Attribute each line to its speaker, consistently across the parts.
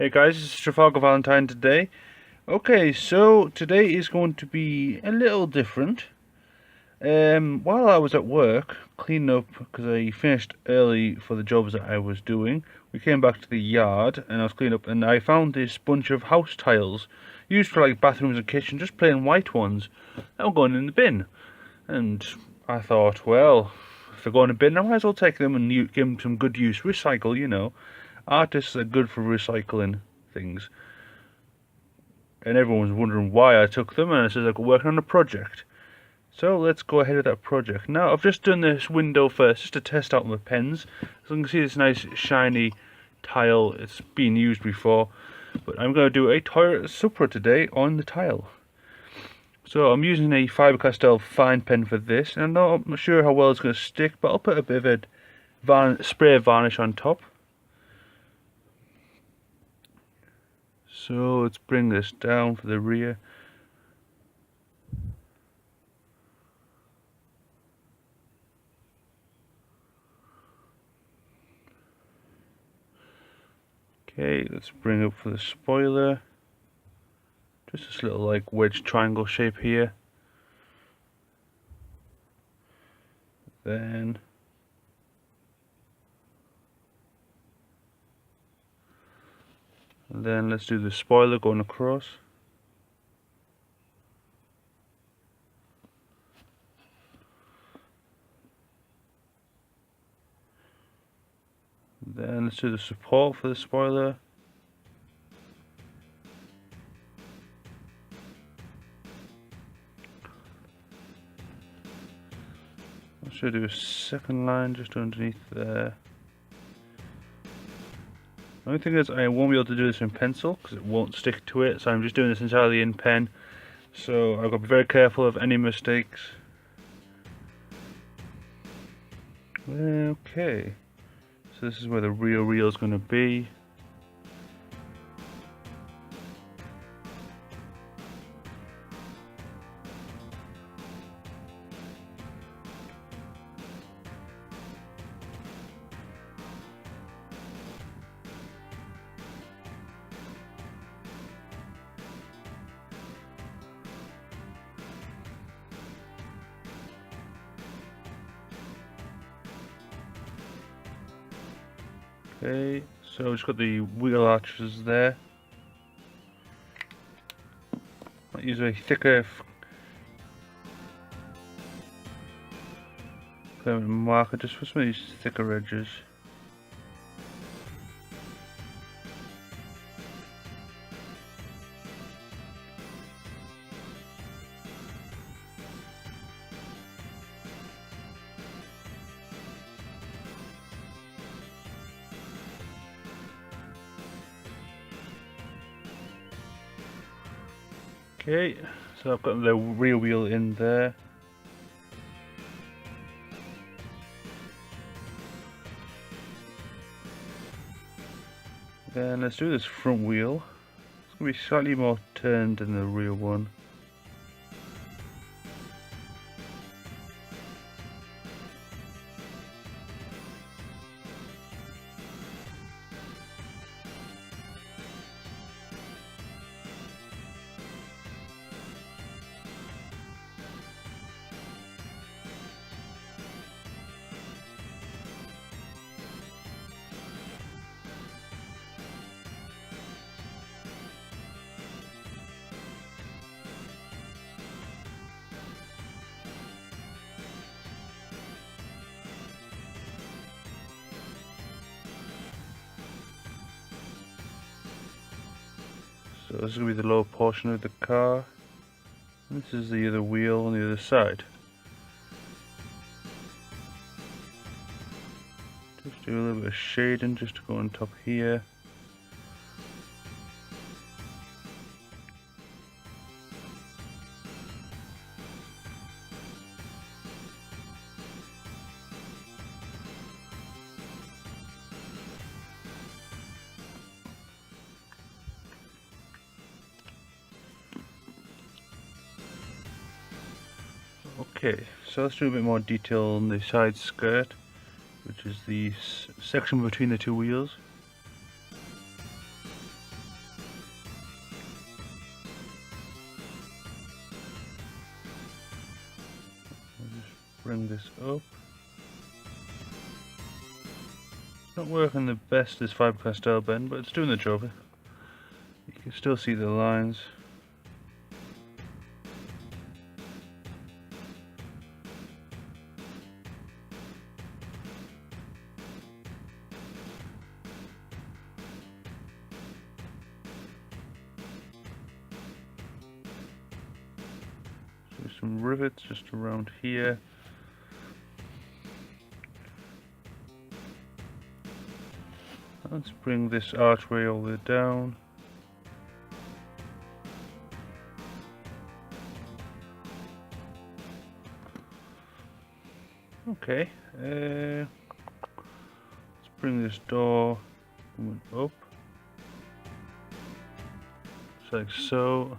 Speaker 1: Hey guys, this is Trafalgar Valentine today. Okay, so today is going to be a little different. While I was at work cleaning up, because I finished early for the jobs that I was doing, we came back to the yard and I was cleaning up and I found this bunch of house tiles used for like bathrooms and kitchen, just plain white ones, that were going in the bin. And I thought, well, if they're going in the bin, I might as well take them and give them some good use. Recycle, you know. Artists are good for recycling things. And everyone was wondering why I took them, and I said I was working on a project. So let's go ahead with that project. Now I've just done this window first, just to test out my pens. So you can see this nice shiny tile. It's been used before, but I'm going to do a toilet supper today on the tile. So I'm using a Faber-Castell fine pen for this, and I'm not sure how well it's going to stick, but I'll put a bit of a spray varnish on top. So let's bring this down for the rear. Okay, let's bring up for the spoiler. Just this little like wedge triangle shape here. Then let's do the spoiler going across. Then let's do the support for the spoiler. I should do a second line just underneath there. The only thing is I won't be able to do this in pencil because it won't stick to it, so I'm just doing this entirely in pen. So I've got to be very careful of any mistakes. Okay, so this is where the real reel is going to be. Okay, so I've just got the wheel arches there. I use a thicker marker just for some of these thicker edges. Okay, so I've got the rear wheel in there. Then let's do this front wheel. It's going to be slightly more turned than the rear one. So this is going to be the lower portion of the car. And this is the other wheel on the other side. Just do a little bit of shading just to go on top here. Okay, so let's do a bit more detail on the side skirt, which is the section between the two wheels. bring this up. It's not working the best, this fibre castell bend, but it's doing the job. You can still see the lines. So some rivets just around here. Let's bring this archway all the way down. Okay, let's bring this door up, just like so.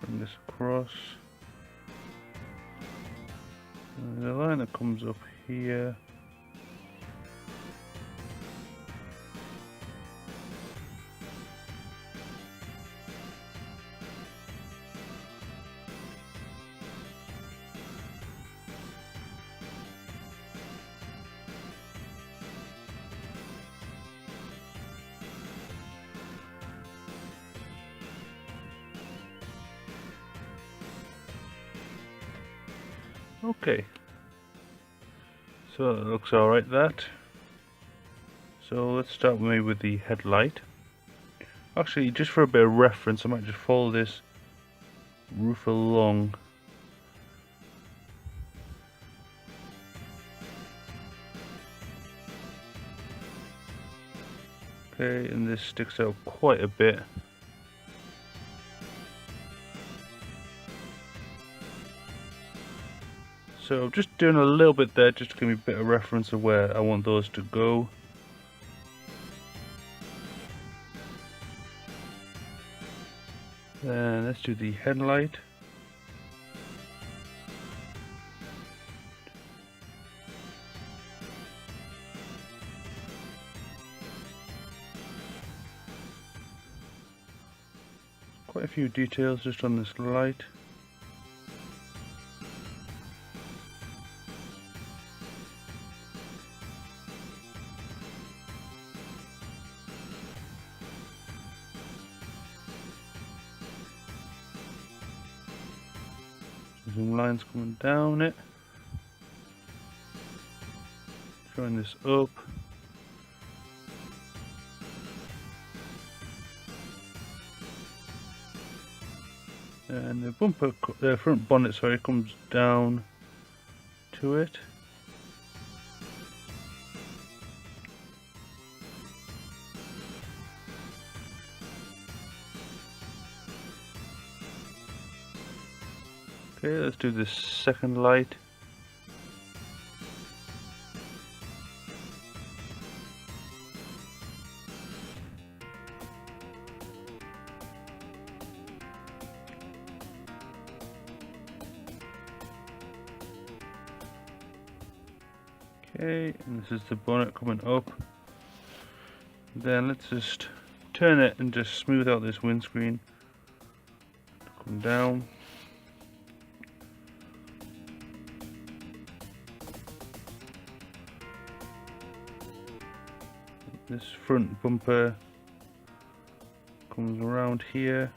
Speaker 1: Bring this across. And there's a line that comes up here. Okay, so it looks alright, that. So let's start maybe with the headlight. Actually, just for a bit of reference, I might just follow this roof along. Okay, and this sticks out quite a bit. So just doing a little bit there just to give me a bit of reference of where I want those to go. Then let's do the headlight. Quite a few details just on this light. Some lines coming down it, showing this up. And the bumper, the front bonnet, sorry, comes down to it. Okay, let's do this second light. Okay, and this is the bonnet coming up. Then let's just turn it and just smooth out this windscreen. Come down. This front bumper comes around here.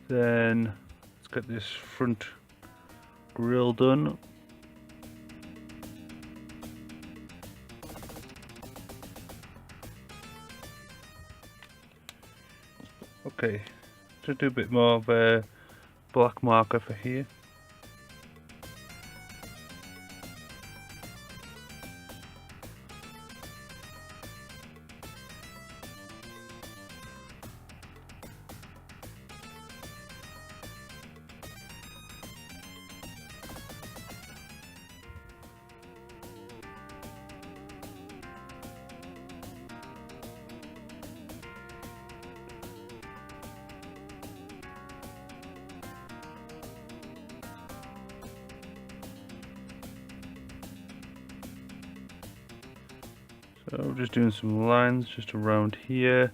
Speaker 1: Then let's get this front grille done. Okay, to do a bit more of a black marker for here. So just doing some lines just around here.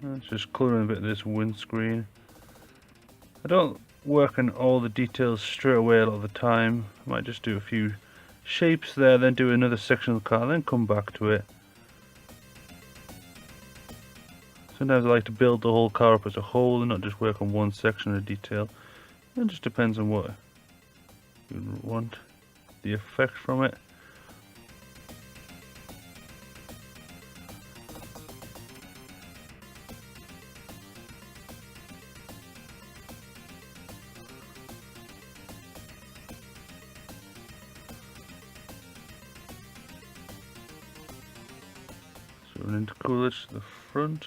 Speaker 1: Let's just colour in a bit of this windscreen. I don't work on all the details straight away a lot of the time. I might just do a few shapes there, then do another section of the car, then come back to it. Sometimes I like to build the whole car up as a whole and not just work on one section of detail. It just depends on what you want, the effect from it. So running to coolers to the front.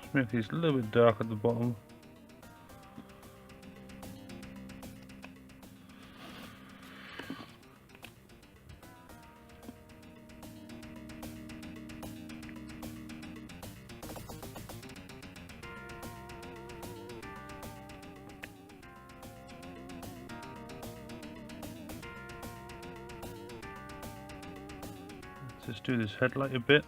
Speaker 1: Just make these a little bit dark at the bottom. Let's just do this headlight a bit.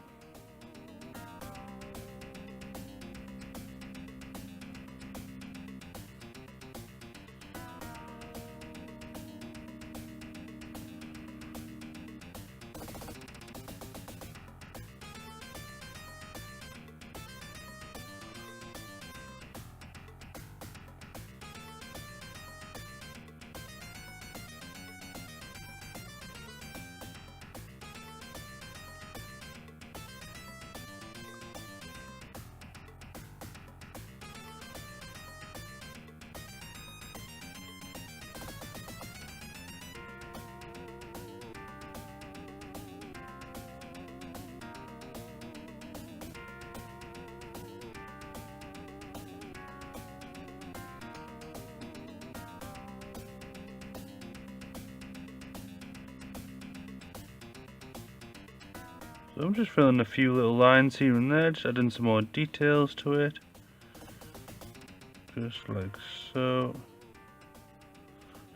Speaker 1: So I'm just filling a few little lines here and there, just adding some more details to it. Just like so.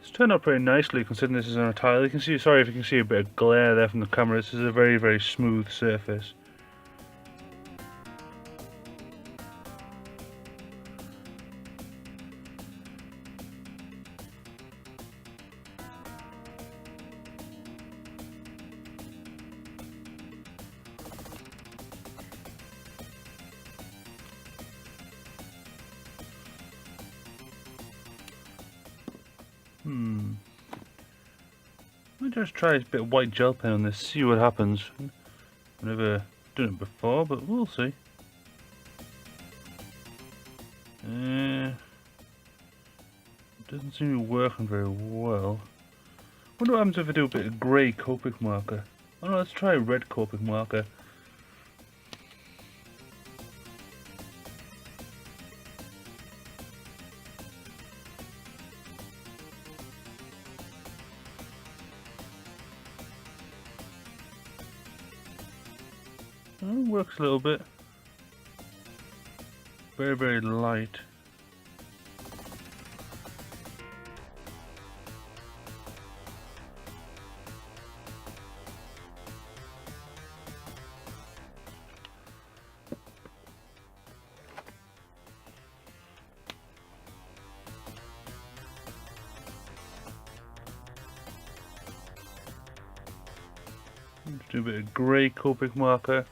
Speaker 1: It's turned out pretty nicely considering this is on a tile. You can see, sorry if you can see a bit of glare there from the camera, this is a very, very smooth surface. I'll just try a bit of white gel pen on this, see what happens. I've never done it before, but we'll see. It doesn't seem to be working very well. Wonder what happens if I do a bit of grey Copic marker. Oh no, let's try a red Copic marker. Works a little bit. Very, very light. Let's do a bit of grey Copic marker.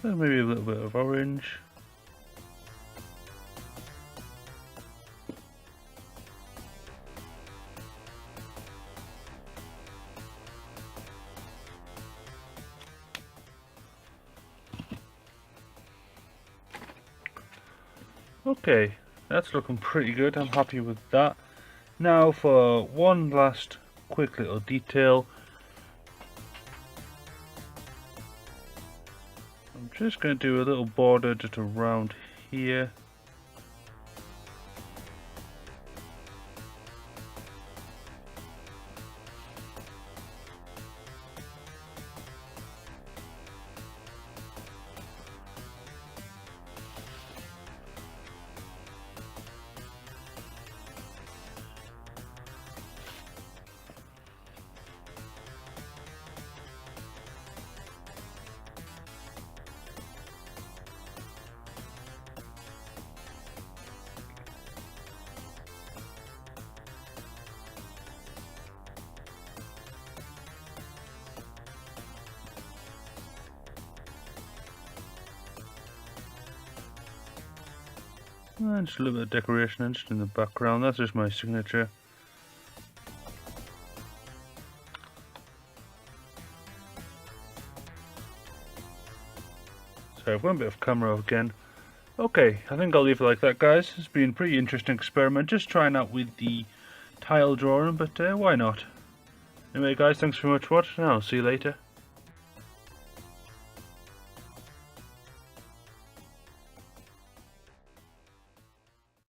Speaker 1: And maybe a little bit of orange. Okay, that's looking pretty good. I'm happy with that. Now for one last quick little detail. I'm just going to do a little border just around here. And just a little bit of decoration just in the background. That's just my signature. So I've got a bit of camera again. Okay, I think I'll leave it like that, guys. It's been a pretty interesting experiment, just trying out with the tile drawing, but why not? Anyway guys, thanks very much for watching, and I'll see you later.